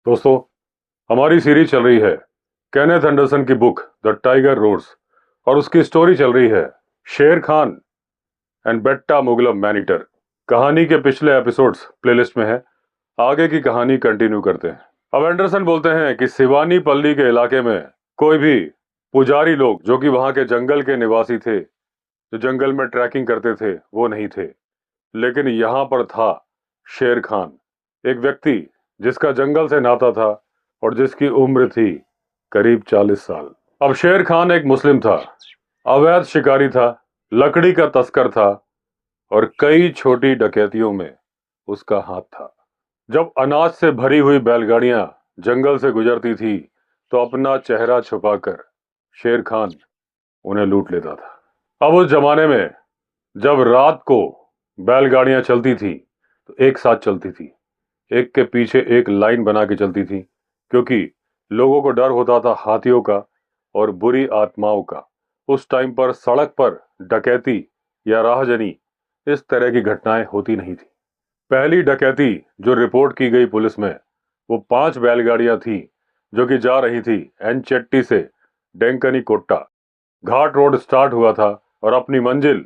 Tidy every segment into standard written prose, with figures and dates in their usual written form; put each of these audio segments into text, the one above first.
दोस्तों, हमारी सीरीज चल रही है केनेथ एंडरसन की बुक द टाइगर रोर्स और उसकी स्टोरी चल रही है शेर खान एंड बेट्टा मुगलम मैनीटर। कहानी के पिछले एपिसोड्स प्लेलिस्ट में है, आगे की कहानी कंटिन्यू करते हैं। अब एंडरसन बोलते हैं कि सिवानी पल्ली के इलाके में कोई भी पुजारी लोग जो कि वहां के जंगल के निवासी थे, जो जंगल में ट्रैकिंग करते थे, वो नहीं थे। लेकिन यहां पर था शेर खान, एक व्यक्ति जिसका जंगल से नाता था और जिसकी उम्र थी करीब 40 साल। अब शेर खान एक मुस्लिम था, अवैध शिकारी था, लकड़ी का तस्कर था और कई छोटी डकैतियों में उसका हाथ था। जब अनाज से भरी हुई बैलगाड़ियां जंगल से गुजरती थी तो अपना चेहरा छुपाकर शेर खान उन्हें लूट लेता था। अब उस जमाने में जब रात को बैलगाड़ियां चलती थी तो एक साथ चलती थी, एक के पीछे एक लाइन बना के चलती थी, क्योंकि लोगों को डर होता था हाथियों का और बुरी आत्माओं का। उस टाइम पर सड़क पर डकैती या राहजनी इस तरह की घटनाएं होती नहीं थी। पहली डकैती जो रिपोर्ट की गई पुलिस में, वो 5 बैलगाड़ियां थी जो कि जा रही थी एनचेट्टी से डेंकनी कोट्टा। घाट रोड स्टार्ट हुआ था और अपनी मंजिल,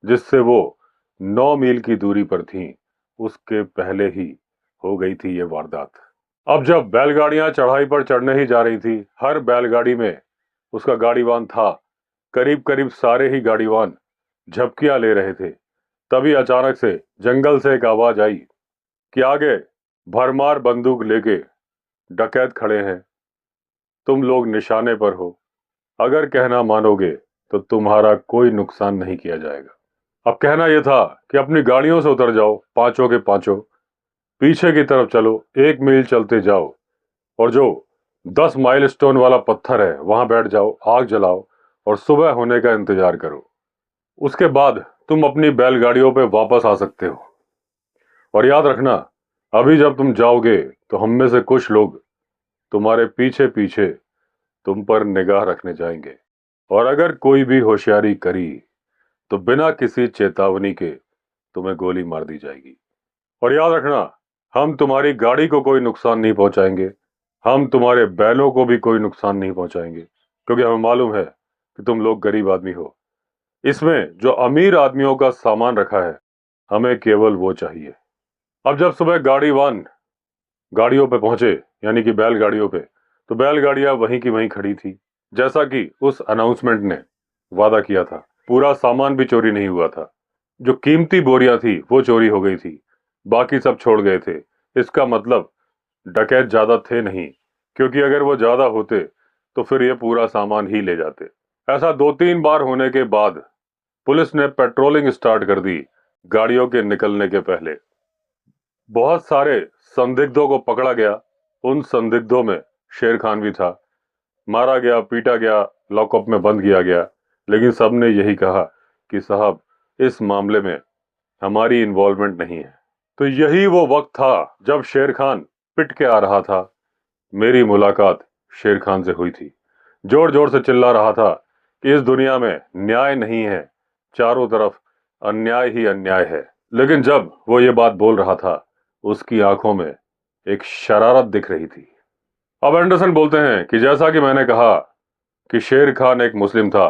जिससे वो 9 मील की दूरी पर थी, उसके पहले ही हो गई थी ये वारदात। अब जब बैलगाड़ियां चढ़ाई पर चढ़ने ही जा रही थी, हर बैलगाड़ी में उसका गाड़ीवान था। करीब करीब सारे ही गाड़ीवान झपकियां ले रहे थे। तभी अचानक से जंगल से एक आवाज आई कि आगे भरमार बंदूक लेके डकैत खड़े हैं, तुम लोग निशाने पर हो, अगर कहना मानोगे तो तुम्हारा कोई नुकसान नहीं किया जाएगा। अब कहना यह था कि अपनी गाड़ियों से उतर जाओ, पांचों के पांचों, पीछे की तरफ चलो, 1 मील चलते जाओ और जो 10 माइल स्टोन वाला पत्थर है वहां बैठ जाओ, आग जलाओ और सुबह होने का इंतजार करो। उसके बाद तुम अपनी बैलगाड़ियों पे वापस आ सकते हो। और याद रखना, अभी जब तुम जाओगे तो हम में से कुछ लोग तुम्हारे पीछे पीछे तुम पर निगाह रखने जाएंगे और अगर कोई भी होशियारी करी तो बिना किसी चेतावनी के तुम्हें गोली मार दी जाएगी। और याद रखना, हम तुम्हारी गाड़ी को कोई नुकसान नहीं पहुंचाएंगे, हम तुम्हारे बैलों को भी कोई नुकसान नहीं पहुंचाएंगे, क्योंकि हमें मालूम है कि तुम लोग गरीब आदमी हो। इसमें जो अमीर आदमियों का सामान रखा है, हमें केवल वो चाहिए। अब जब सुबह गाड़ीवान गाड़ियों पे पहुंचे, यानी कि बैलगाड़ियों पे, तो बैलगाड़ियां वहीं की वहीं खड़ी थी, जैसा कि उस अनाउंसमेंट ने वादा किया था। पूरा सामान भी चोरी नहीं हुआ था। जो कीमती बोरियां थी वो चोरी हो गई थी, बाकी सब छोड़ गए थे। इसका मतलब डकैत ज्यादा थे नहीं, क्योंकि अगर वो ज्यादा होते तो फिर ये पूरा सामान ही ले जाते। ऐसा 2-3 बार होने के बाद पुलिस ने पेट्रोलिंग स्टार्ट कर दी गाड़ियों के निकलने के पहले। बहुत सारे संदिग्धों को पकड़ा गया। उन संदिग्धों में शेर खान भी था। मारा गया, पीटा गया, लॉकअप में बंद किया गया, लेकिन सबने यही कहा कि साहब, इस मामले में हमारी इन्वॉल्वमेंट नहीं है। तो यही वो वक्त था जब शेर खान पिट के आ रहा था। मेरी मुलाकात शेर खान से हुई थी। जोर जोर से चिल्ला रहा था कि इस दुनिया में न्याय नहीं है, चारों तरफ अन्याय ही अन्याय है। लेकिन जब वो ये बात बोल रहा था, उसकी आंखों में एक शरारत दिख रही थी। अब एंडरसन बोलते हैं कि जैसा कि मैंने कहा कि शेर खान एक मुस्लिम था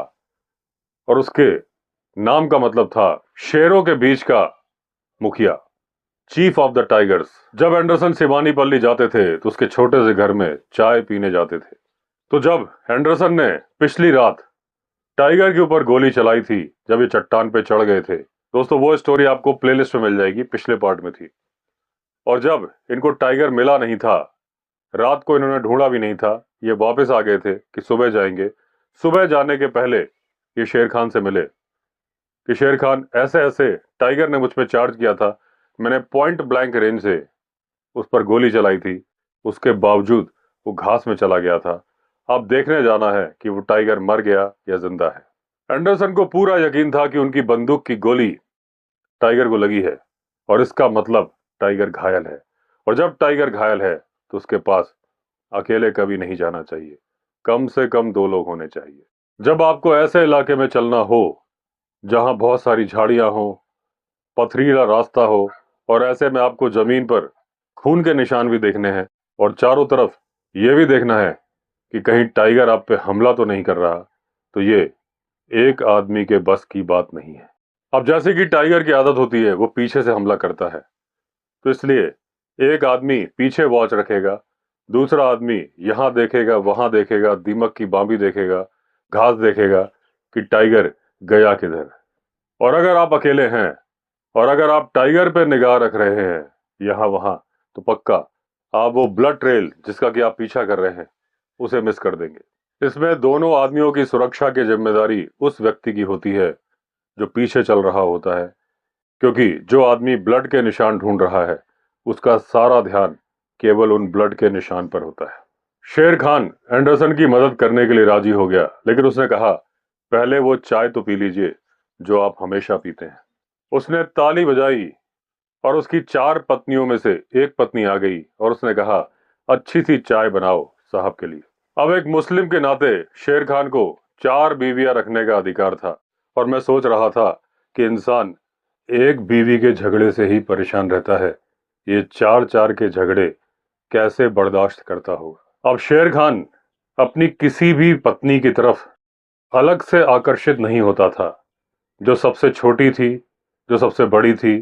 और उसके नाम का मतलब था शेरों के बीच का मुखिया, चीफ ऑफ द टाइगर्स। जब एंडरसन सिवानी पल्ली जाते थे तो उसके छोटे से घर में चाय पीने जाते थे। तो जब एंडरसन ने पिछली रात टाइगर के ऊपर गोली चलाई थी, जब ये चट्टान पे चढ़ गए थे, दोस्तों वो स्टोरी आपको प्लेलिस्ट में मिल जाएगी, पिछले पार्ट में थी। और जब इनको टाइगर मिला नहीं था, रात को इन्होंने ढूंढा भी नहीं था, ये वापस आ गए थे कि सुबह जाएंगे। सुबह जाने के पहले ये शेर खान से मिले कि शेर खान, ऐसे ऐसे टाइगर ने मुझ पे चार्ज किया था, मैंने पॉइंट ब्लैंक रेंज से उस पर गोली चलाई थी, उसके बावजूद वो घास में चला गया था। अब देखने जाना है कि वो टाइगर मर गया या जिंदा है। एंडरसन को पूरा यकीन था कि उनकी बंदूक की गोली टाइगर को लगी है और इसका मतलब टाइगर घायल है। और जब टाइगर घायल है तो उसके पास अकेले कभी नहीं जाना चाहिए, कम से कम 2 लोग होने चाहिए। जब आपको ऐसे इलाके में चलना हो जहां बहुत सारी झाड़ियां हो, पथरीला रास्ता हो और ऐसे में आपको जमीन पर खून के निशान भी देखने हैं, और चारों तरफ ये भी देखना है कि कहीं टाइगर आप पे हमला तो नहीं कर रहा। तो ये एक आदमी के बस की बात नहीं है। अब जैसे कि टाइगर की आदत होती है वो पीछे से हमला करता है, तो इसलिए एक आदमी पीछे वॉच रखेगा, दूसरा आदमी यहां देखेगा, वहां देखेगा, दीमक की बांबी देखेगा, घास देखेगा कि टाइगर गया किधर। और अगर आप अकेले हैं और अगर आप टाइगर पे निगाह रख रहे हैं यहां वहां, तो पक्का आप वो ब्लड ट्रेल जिसका कि आप पीछा कर रहे हैं उसे मिस कर देंगे। इसमें दोनों आदमियों की सुरक्षा की जिम्मेदारी उस व्यक्ति की होती है जो पीछे चल रहा होता है, क्योंकि जो आदमी ब्लड के निशान ढूंढ रहा है उसका सारा ध्यान केवल उन ब्लड के निशान पर होता है। शेर खान एंडरसन की मदद करने के लिए राजी हो गया, लेकिन उसने कहा पहले वो चाय तो पी लीजिए जो आप हमेशा पीते हैं। उसने ताली बजाई और उसकी 4 पत्नियों में से एक पत्नी आ गई और उसने कहा अच्छी सी चाय बनाओ साहब के लिए। अब एक मुस्लिम के नाते शेर खान को 4 बीवियां रखने का अधिकार था, और मैं सोच रहा था कि इंसान एक बीवी के झगड़े से ही परेशान रहता है, ये 4-4 के झगड़े कैसे बर्दाश्त करता होगा। अब शेर खान अपनी किसी भी पत्नी की तरफ अलग से आकर्षित नहीं होता था। जो सबसे छोटी थी, जो सबसे बड़ी थी,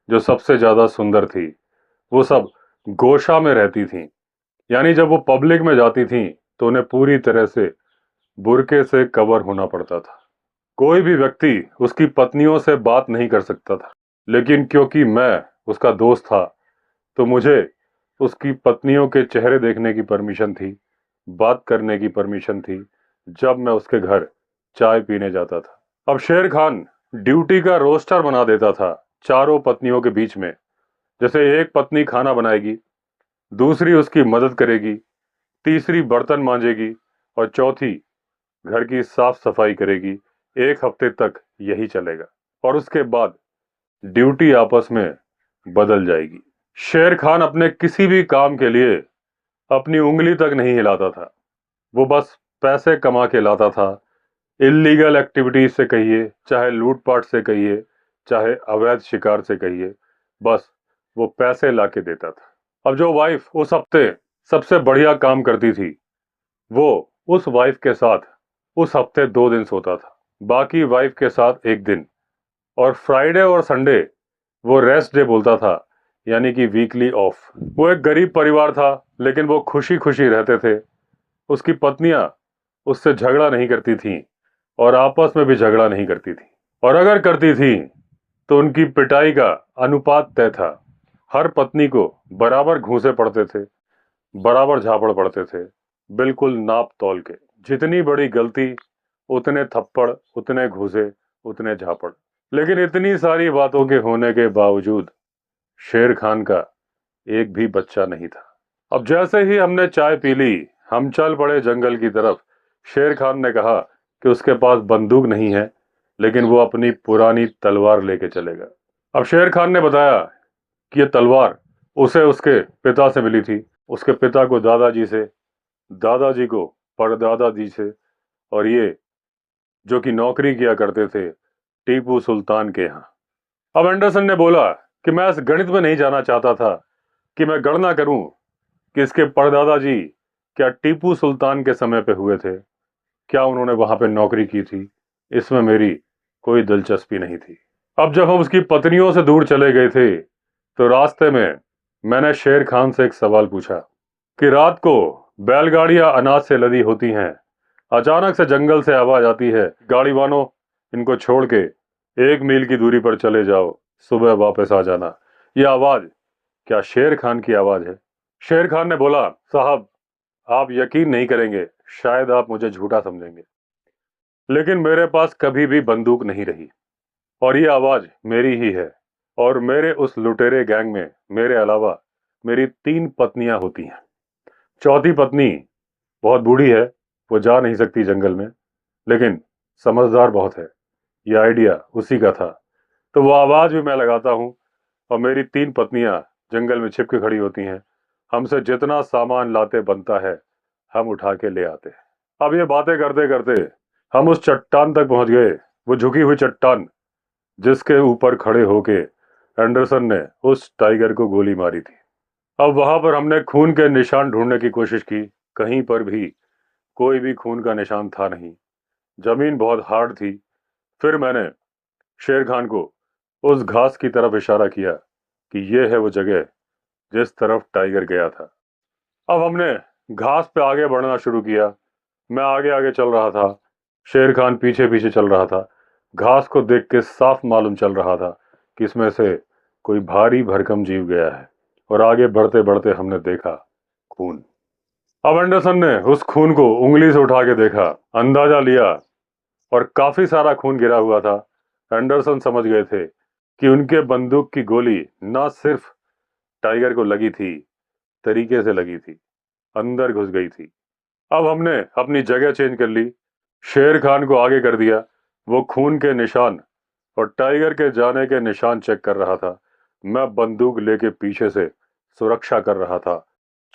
जो सबसे ज्यादा सुंदर थी, वो सब गोशा में रहती थीं। यानी जब वो पब्लिक में जाती थीं तो उन्हें पूरी तरह से बुर्के से कवर होना पड़ता था। कोई भी व्यक्ति उसकी पत्नियों से बात नहीं कर सकता था, लेकिन क्योंकि मैं उसका दोस्त था तो मुझे उसकी पत्नियों के चेहरे देखने की परमिशन थी, बात करने की परमिशन थी जब मैं उसके घर चाय पीने जाता था। अब शेर खान ड्यूटी का रोस्टर बना देता था चारों पत्नियों के बीच में। जैसे एक पत्नी खाना बनाएगी, दूसरी उसकी मदद करेगी, तीसरी बर्तन मांजेगी और चौथी घर की साफ सफाई करेगी। 1 हफ्ते तक यही चलेगा और उसके बाद ड्यूटी आपस में बदल जाएगी। शेर खान अपने किसी भी काम के लिए अपनी उंगली तक नहीं हिलाता था, वो बस पैसे कमा के लाता था। इल्लीगल एक्टिविटीज से कहिए, चाहे लूटपाट से कहिए, चाहे अवैध शिकार से कहिए, बस वो पैसे ला के देता था। अब जो वाइफ उस हफ्ते सबसे बढ़िया काम करती थी, वो उस वाइफ के साथ उस हफ्ते 2 दिन सोता था, बाकी वाइफ के साथ 1 दिन। और फ्राइडे और संडे वो रेस्ट डे बोलता था, यानी कि वीकली ऑफ। वो एक गरीब परिवार था, लेकिन वो खुशी खुशी रहते थे। उसकी पत्नियां उससे झगड़ा नहीं करती थीं और आपस में भी झगड़ा नहीं करती थी, और अगर करती थी तो उनकी पिटाई का अनुपात तय था। हर पत्नी को बराबर घूंसे पड़ते थे, बराबर झापड़ पड़ते थे, बिल्कुल नाप तौल के। जितनी बड़ी गलती उतने थप्पड़, उतने घूंसे, उतने झापड़। लेकिन इतनी सारी बातों के होने के बावजूद शेर खान का एक भी बच्चा नहीं था। अब जैसे ही हमने चाय पी ली, हम चल पड़े जंगल की तरफ। शेर खान ने कहा कि उसके पास बंदूक नहीं है, लेकिन वो अपनी पुरानी तलवार लेके चलेगा। अब शेर खान ने बताया कि ये तलवार उसे उसके पिता से मिली थी, उसके पिता को दादाजी से, दादाजी को परदादा जी से, और ये जो कि नौकरी किया करते थे टीपू सुल्तान के यहाँ। अब एंडरसन ने बोला कि मैं इस गणित में नहीं जाना चाहता था कि मैं गणना करूं कि इसके परदादा जी क्या टीपू सुल्तान के समय पे हुए थे, क्या उन्होंने वहां पे नौकरी की थी। इसमें मेरी कोई दिलचस्पी नहीं थी। अब जब हम उसकी पत्नियों से दूर चले गए थे तो रास्ते में मैंने शेर खान से एक सवाल पूछा कि रात को बैलगाड़ियां अनाज से लदी होती हैं, अचानक से जंगल से आवाज आती है, गाड़ी वालों इनको छोड़ के 1 मील की दूरी पर चले जाओ, सुबह वापस आ जाना। यह आवाज क्या शेर खान की आवाज है? शेर खान ने बोला, साहब आप यकीन नहीं करेंगे, शायद आप मुझे झूठा समझेंगे, लेकिन मेरे पास कभी भी बंदूक नहीं रही और ये आवाज मेरी ही है। और मेरे उस लुटेरे गैंग में मेरे अलावा मेरी 3 पत्नियां होती हैं। चौथी पत्नी बहुत बूढ़ी है, वो जा नहीं सकती जंगल में, लेकिन समझदार बहुत है। ये आइडिया उसी का था, तो वो आवाज भी मैं लगाता हूँ और मेरी 3 पत्नियां जंगल में छिप के खड़ी होती हैं। हमसे जितना सामान लाते बनता है हम उठा के ले आते हैं। अब ये बातें करते करते हम उस चट्टान तक पहुंच गए, वो झुकी हुई चट्टान जिसके ऊपर खड़े होके एंडरसन ने उस टाइगर को गोली मारी थी। अब वहां पर हमने खून के निशान ढूंढने की कोशिश की, कहीं पर भी कोई भी खून का निशान था नहीं। जमीन बहुत हार्ड थी। फिर मैंने शेर खान को उस घास की तरफ इशारा किया कि यह है वो जगह जिस तरफ टाइगर गया था। अब हमने घास पे आगे बढ़ना शुरू किया। मैं आगे आगे चल रहा था, शेर खान पीछे पीछे चल रहा था। घास को देख के साफ मालूम चल रहा था कि इसमें से कोई भारी भरकम जीव गया है। और आगे बढ़ते बढ़ते हमने देखा खून। अब एंडरसन ने उस खून को उंगली से उठा के देखा, अंदाजा लिया, और काफी सारा खून गिरा हुआ था। एंडरसन समझ गए थे कि उनके बंदूक की गोली ना सिर्फ टाइगर को लगी थी, तरीके से लगी थी, अंदर घुस गई थी। अब हमने अपनी जगह चेंज कर ली, शेर खान को आगे कर दिया। वो खून के निशान और टाइगर के जाने के निशान चेक कर रहा था। मैं बंदूक लेके पीछे से सुरक्षा कर रहा था,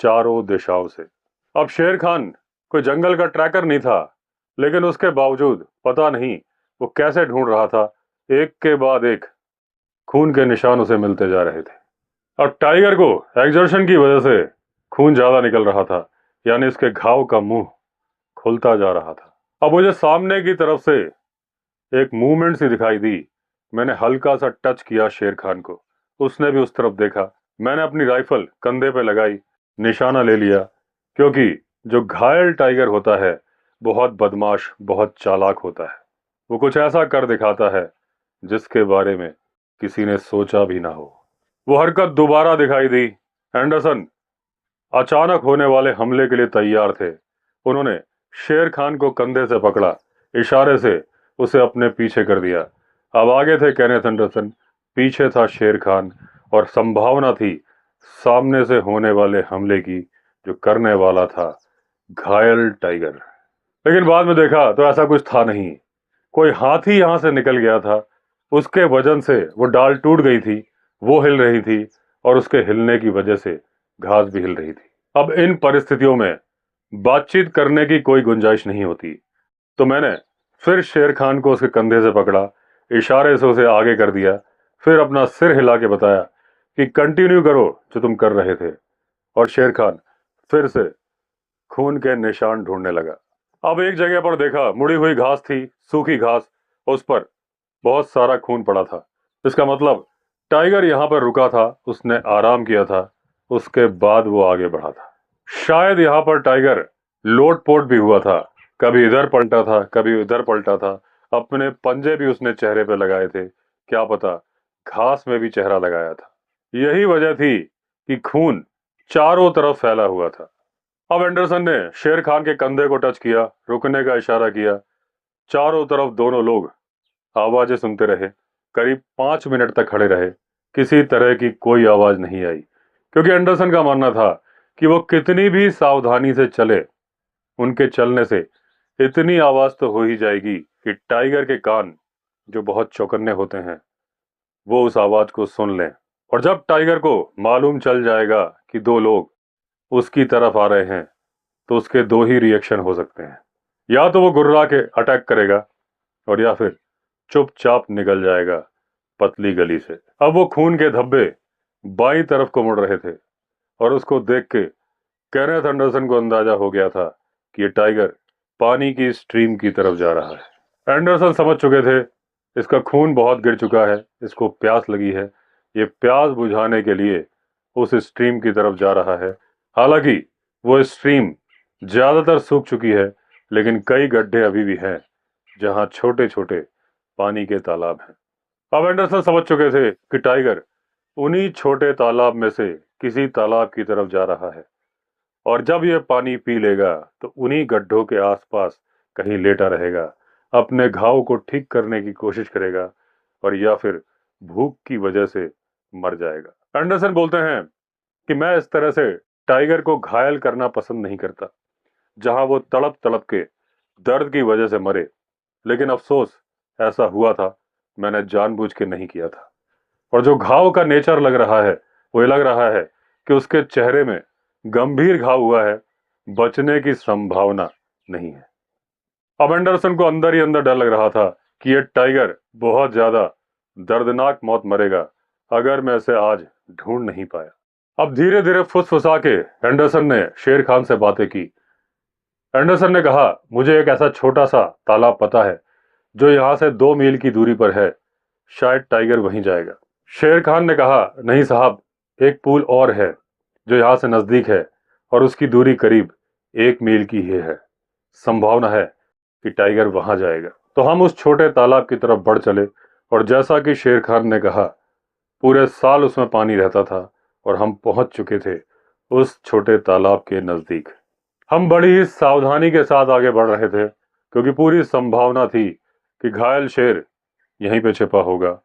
चारों दिशाओं से। अब शेर खान कोई जंगल का ट्रैकर नहीं था, लेकिन उसके बावजूद पता नहीं वो कैसे ढूंढ रहा था, एक के बाद एक खून के निशान उसे मिलते जा रहे थे। अब टाइगर को एक्सर्शन की वजह से खून ज्यादा निकल रहा था, यानी इसके घाव का मुंह खुलता जा रहा था। अब मुझे सामने की तरफ से एक मूवमेंट सी दिखाई दी। मैंने हल्का सा टच किया शेर खान को, उसने भी उस तरफ देखा। मैंने अपनी राइफल कंधे पे लगाई, निशाना ले लिया, क्योंकि जो घायल टाइगर होता है बहुत बदमाश, बहुत चालाक होता है। वो कुछ ऐसा कर दिखाता है जिसके बारे में किसी ने सोचा भी ना हो। वो हरकत दोबारा दिखाई दी। एंडरसन अचानक होने वाले हमले के लिए तैयार थे। उन्होंने शेर खान को कंधे से पकड़ा, इशारे से उसे अपने पीछे कर दिया। अब आगे थे केनेथ एंडरसन, पीछे था शेर खान, और संभावना थी सामने से होने वाले हमले की, जो करने वाला था घायल टाइगर। लेकिन बाद में देखा तो ऐसा कुछ था नहीं। कोई हाथी यहां से निकल गया था। उसके वजन से वो डाल टूट गई थी, वो हिल रही थी, और उसके हिलने की वजह से घास भी हिल रही थी। अब इन परिस्थितियों में बातचीत करने की कोई गुंजाइश नहीं होती। तो मैंने फिर शेर खान को उसके कंधे से पकड़ा, इशारे से उसे आगे कर दिया, फिर अपना सिर हिला के बताया कि कंटिन्यू करो जो तुम कर रहे थे। और शेर खान फिर से खून के निशान ढूंढने लगा। अब एक जगह पर देखा, मुड़ी हुई घास थी, सूखी घास, उस पर बहुत सारा खून पड़ा था। इसका मतलब टाइगर यहां पर रुका था, उसने आराम किया था, उसके बाद वो आगे बढ़ा था। शायद यहां पर टाइगर लोटपोट भी हुआ था, कभी इधर पलटा था, कभी उधर पलटा था। अपने पंजे भी उसने चेहरे पे लगाए थे, क्या पता घास में भी चेहरा लगाया था। यही वजह थी कि खून चारों तरफ फैला हुआ था। अब एंडरसन ने शेर खान के कंधे को टच किया, रुकने का इशारा किया। चारों तरफ दोनों लोग आवाजें सुनते रहे। करीब 5 मिनट तक खड़े रहे, किसी तरह की कोई आवाज नहीं आई, क्योंकि एंडरसन का मानना था कि वो कितनी भी सावधानी से चले, उनके चलने से इतनी आवाज तो हो ही जाएगी कि टाइगर के कान, जो बहुत चौकन्ने होते हैं, वो उस आवाज को सुन लें। और जब टाइगर को मालूम चल जाएगा कि दो लोग उसकी तरफ आ रहे हैं, तो उसके दो ही रिएक्शन हो सकते हैं। या तो वो गुर्रा के अटैक करेगा, और या फिर चुपचाप निकल जाएगा पतली गली से। अब वो खून के धब्बे बाईं तरफ को मुड़ रहे थे, और उसको देख के केनेथ एंडरसन को अंदाजा हो गया था कि ये टाइगर पानी की स्ट्रीम की तरफ जा रहा है। एंडरसन समझ चुके थे इसका खून बहुत गिर चुका है, इसको प्यास लगी है, ये प्यास बुझाने के लिए उस स्ट्रीम की तरफ जा रहा है। हालांकि वो स्ट्रीम ज्यादातर सूख चुकी है, लेकिन कई गड्ढे अभी भी हैं जहां छोटे छोटे पानी के तालाब हैं। अब एंडरसन समझ चुके थे कि टाइगर उन्हीं छोटे तालाब में से किसी तालाब की तरफ जा रहा है, और जब यह पानी पी लेगा तो उन्हीं गड्ढों के आसपास कहीं लेटा रहेगा, अपने घाव को ठीक करने की कोशिश करेगा, और या फिर भूख की वजह से मर जाएगा। एंडरसन बोलते हैं कि मैं इस तरह से टाइगर को घायल करना पसंद नहीं करता, जहां वो तड़प तड़प के दर्द की वजह से मरे। लेकिन अफसोस ऐसा हुआ था, मैंने जानबूझ के नहीं किया था। और जो घाव का नेचर लग रहा है, वो ये लग रहा है कि उसके चेहरे में गंभीर घाव हुआ है, बचने की संभावना नहीं है। अब एंडरसन को अंदर ही अंदर डर लग रहा था कि ये टाइगर बहुत ज्यादा दर्दनाक मौत मरेगा अगर मैं इसे आज ढूंढ नहीं पाया। अब धीरे धीरे फुसफुसा के एंडरसन ने शेर खान से बातें की। एंडरसन ने कहा, मुझे एक ऐसा छोटा सा तालाब पता है जो यहाँ से 2 मील की दूरी पर है, शायद टाइगर वहीं जाएगा। शेर खान ने कहा, नहीं साहब, एक पुल और है जो यहाँ से नजदीक है और उसकी दूरी करीब 1 मील की ही है। संभावना है कि टाइगर वहां जाएगा। तो हम उस छोटे तालाब की तरफ बढ़ चले और जैसा कि शेर खान ने कहा, पूरे साल उसमें पानी रहता था और हम पहुंच चुके थे उस छोटे तालाब के नजदीक। हम बड़ी ही सावधानी के साथ आगे बढ़ रहे थे क्योंकि पूरी संभावना थी कि घायल शेर यहीं पे छिपा होगा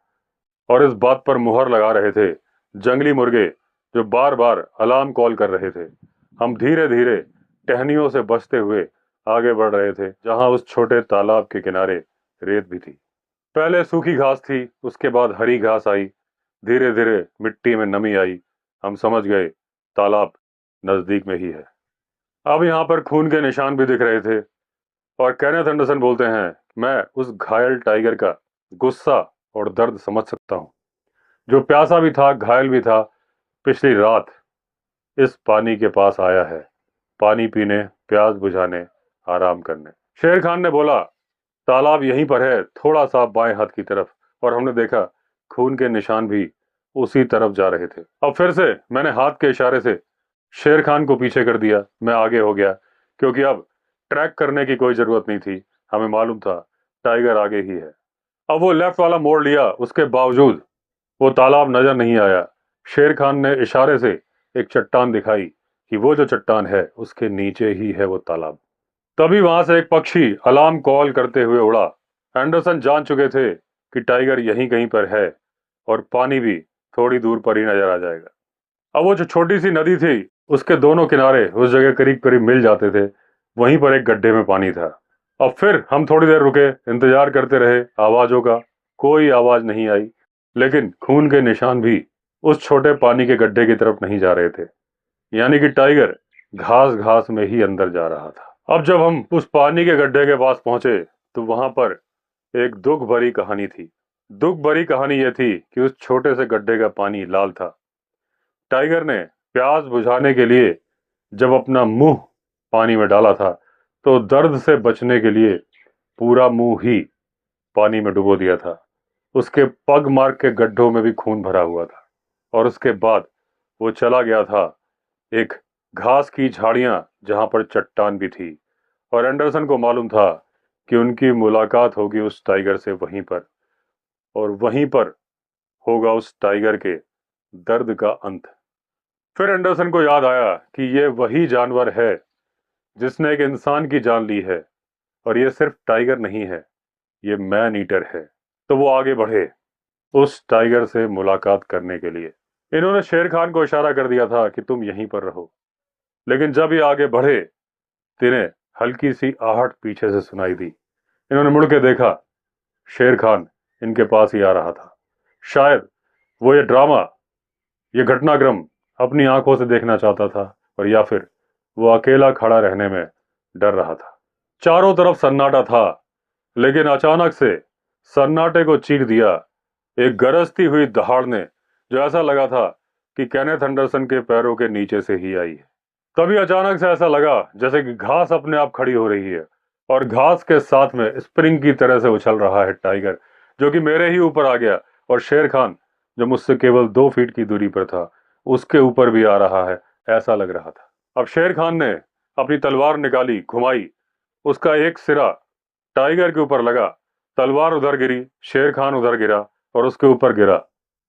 और इस बात पर मुहर लगा रहे थे जंगली मुर्गे जो बार बार अलार्म कॉल कर रहे थे। हम धीरे धीरे टहनियों से बचते हुए आगे बढ़ रहे थे जहां उस छोटे तालाब के किनारे रेत भी थी। पहले सूखी घास थी, उसके बाद हरी घास आई, धीरे धीरे मिट्टी में नमी आई। हम समझ गए तालाब नजदीक में ही है। अब यहाँ पर खून के निशान भी दिख रहे थे और केनेथ एंडरसन बोलते हैं, मैं उस घायल टाइगर का गुस्सा और दर्द समझ सकता हूँ, जो प्यासा भी था, घायल भी था, पिछली रात इस पानी के पास आया है, पानी पीने, प्यास बुझाने, आराम करने। शेर खान ने बोला, तालाब यहीं पर है, थोड़ा सा बाएं हाथ की तरफ, और हमने देखा खून के निशान भी उसी तरफ जा रहे थे। अब फिर से मैंने हाथ के इशारे से शेर खान को पीछे कर दिया। मैं आगे हो गया क्योंकि अब ट्रैक करने की कोई जरूरत नहीं थी। हमें मालूम था टाइगर आगे ही है। अब वो लेफ्ट वाला मोड़ लिया, उसके बावजूद वो तालाब नजर नहीं आया। शेर खान ने इशारे से एक चट्टान दिखाई कि वो जो चट्टान है उसके नीचे ही है वो तालाब। तभी वहां से एक पक्षी अलार्म कॉल करते हुए उड़ा। एंडरसन जान चुके थे कि टाइगर यहीं कहीं पर है और पानी भी थोड़ी दूर पर ही नजर आ जाएगा। अब वो जो छोटी सी नदी थी उसके दोनों किनारे उस जगह करीब करीब मिल जाते थे, वहीं पर एक गड्ढे में पानी था। अब फिर हम थोड़ी देर रुके, इंतजार करते रहे आवाजों का। कोई आवाज नहीं आई, लेकिन खून के निशान भी उस छोटे पानी के गड्ढे की तरफ नहीं जा रहे थे, यानी कि टाइगर घास घास में ही अंदर जा रहा था। अब जब हम उस पानी के गड्ढे के पास पहुंचे तो वहां पर एक दुख भरी कहानी थी। दुख भरी कहानी यह थी कि उस छोटे से गड्ढे का पानी लाल था। टाइगर ने प्यास बुझाने के लिए जब अपना मुंह पानी में डाला था तो दर्द से बचने के लिए पूरा मुंह ही पानी में डुबो दिया था। उसके पग मार्क के गड्ढों में भी खून भरा हुआ था और उसके बाद वो चला गया था एक घास की झाड़ियां जहां पर चट्टान भी थी, और एंडरसन को मालूम था कि उनकी मुलाकात होगी उस टाइगर से वहीं पर, और वहीं पर होगा उस टाइगर के दर्द का अंत। फिर एंडरसन को याद आया कि ये वही जानवर है जिसने एक इंसान की जान ली है, और ये सिर्फ टाइगर नहीं है, ये मैन ईटर है। तो वो आगे बढ़े उस टाइगर से मुलाकात करने के लिए। इन्होंने शेर खान को इशारा कर दिया था कि तुम यहीं पर रहो, लेकिन जब ये आगे बढ़े तो इन्हें हल्की सी आहट पीछे से सुनाई दी। इन्होंने मुड़ के देखा, शेर खान इनके पास ही आ रहा था। शायद वो ये ड्रामा, ये घटनाक्रम अपनी आंखों से देखना चाहता था, और या फिर वो अकेला खड़ा रहने में डर रहा था। चारों तरफ सन्नाटा था, लेकिन अचानक से सन्नाटे को चीर दिया एक गरजती हुई दहाड़ ने, जो ऐसा लगा था कि केनेथ एंडरसन के पैरों के नीचे से ही आई है। तभी अचानक से ऐसा लगा जैसे कि घास अपने आप खड़ी हो रही है और घास के साथ में स्प्रिंग की तरह से उछल रहा है टाइगर, जो कि मेरे ही ऊपर आ गया, और शेर खान जो मुझसे केवल 2 फीट की दूरी पर था उसके ऊपर भी आ रहा है, ऐसा लग रहा था। अब शेर खान ने अपनी तलवार निकाली, घुमाई, उसका एक सिरा टाइगर के ऊपर लगा, तलवार उधर गिरी, शेर खान उधर गिरा और उसके ऊपर गिरा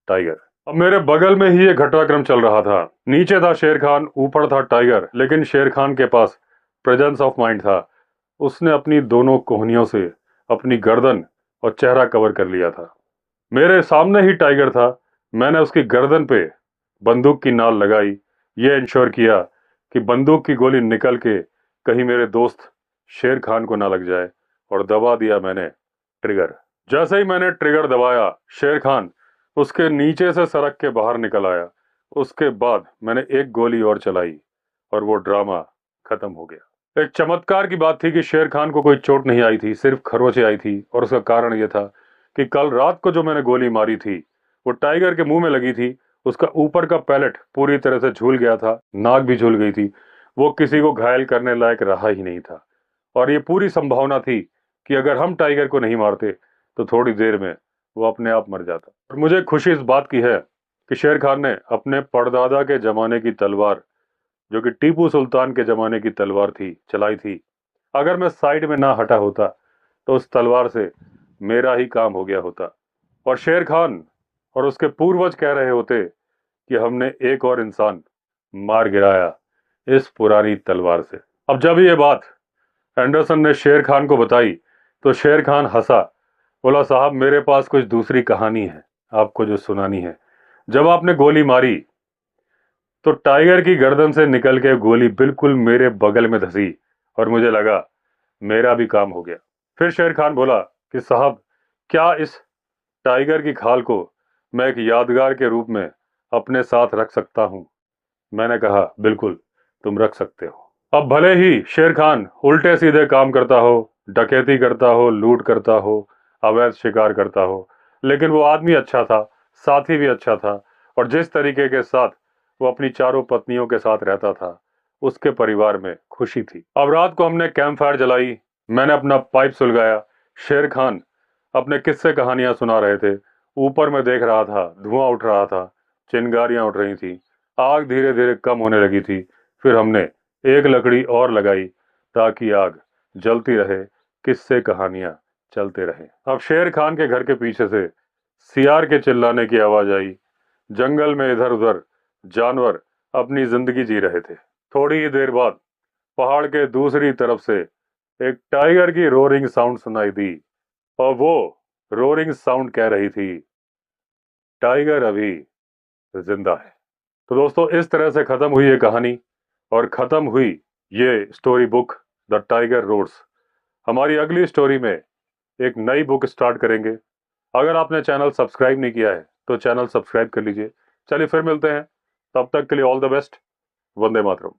टाइगर। अब मेरे बगल में ही ये घटनाक्रम चल रहा था। नीचे था शेर खान, ऊपर था टाइगर, लेकिन शेर खान के पास प्रेजेंस ऑफ माइंड था। उसने अपनी दोनों कोहनियों से अपनी गर्दन और चेहरा कवर कर लिया था। मेरे सामने ही टाइगर था। मैंने उसकी गर्दन पे बंदूक की नाल लगाई, ये इंश्योर किया कि बंदूक की गोली निकल के कहीं मेरे दोस्त शेर खान को ना लग जाए, और दबा दिया मैंने ट्रिगर। जैसे ही मैंने ट्रिगर दबाया, शेर खान उसके नीचे से सड़क के बाहर निकल आया। उसके बाद मैंने एक गोली और चलाई और वो ड्रामा खत्म हो गया। एक चमत्कार की बात थी कि शेर खान को कोई चोट नहीं आई थी, सिर्फ खरोंचें आई थी, और उसका कारण यह था कि कल रात को जो मैंने गोली मारी थी वो टाइगर के मुंह में लगी थी उसका ऊपर का पैलेट पूरी तरह से झूल गया था, नाक भी झूल गई थी। वो किसी को घायल करने लायक रहा ही नहीं था और ये पूरी संभावना थी कि अगर हम टाइगर को नहीं मारते तो थोड़ी देर में वो अपने आप मर जाता। और मुझे खुशी इस बात की है कि शेर खान ने अपने परदादा के जमाने की तलवार, जो कि टीपू सुल्तान के जमाने की तलवार थी, चलाई थी। अगर मैं साइड में ना हटा होता तो उस तलवार से मेरा ही काम हो गया होता और शेर खान और उसके पूर्वज कह रहे होते कि हमने एक और इंसान मार गिराया इस पुरानी तलवार से। अब जब ये बात एंडरसन ने शेर खान को बताई तो शेर खान हंसा, बोला, साहब मेरे पास कुछ दूसरी कहानी है आपको जो सुनानी है। जब आपने गोली मारी तो टाइगर की गर्दन से निकल के गोली बिल्कुल मेरे बगल में धंसी और मुझे लगा मेरा भी काम हो गया। फिर शेर खान बोला कि साहब, क्या इस टाइगर की खाल को मैं एक यादगार के रूप में अपने साथ रख सकता हूं? मैंने कहा, बिल्कुल, तुम रख सकते हो। अब भले ही शेर खान उल्टे सीधे काम करता हो, डकैती करता हो, लूट करता हो, अवैध शिकार करता हो, लेकिन वो आदमी अच्छा था, साथी भी अच्छा था और जिस तरीके के साथ वो अपनी चारों पत्नियों के साथ रहता था, उसके परिवार में खुशी थी। अब रात को हमने कैंप फायर जलाई, मैंने अपना पाइप सुलगाया, शेर खान अपने किस्से कहानियां सुना रहे थे। ऊपर मैं देख रहा था, धुआं उठ रहा था, चिंगारियां उठ रही थी, आग धीरे धीरे कम होने लगी थी। फिर हमने एक लकड़ी और लगाई ताकि आग जलती रहे, किस्से कहानियां चलते रहे। अब शेर खान के घर के पीछे से सियार के चिल्लाने की आवाज आई। जंगल में इधर उधर जानवर अपनी जिंदगी जी रहे थे। थोड़ी ही देर बाद पहाड़ के दूसरी तरफ से एक टाइगर की रोरिंग साउंड सुनाई दी और वो रोरिंग साउंड कह रही थी, टाइगर अभी जिंदा है। तो दोस्तों, इस तरह से खत्म हुई ये कहानी और खत्म हुई ये story book the tiger roads. हमारी अगली स्टोरी में एक नई बुक स्टार्ट करेंगे। अगर आपने चैनल सब्सक्राइब नहीं किया है तो चैनल सब्सक्राइब कर लीजिए। चलिए फिर मिलते हैं, तब तक के लिए all the best. Vande Mataram.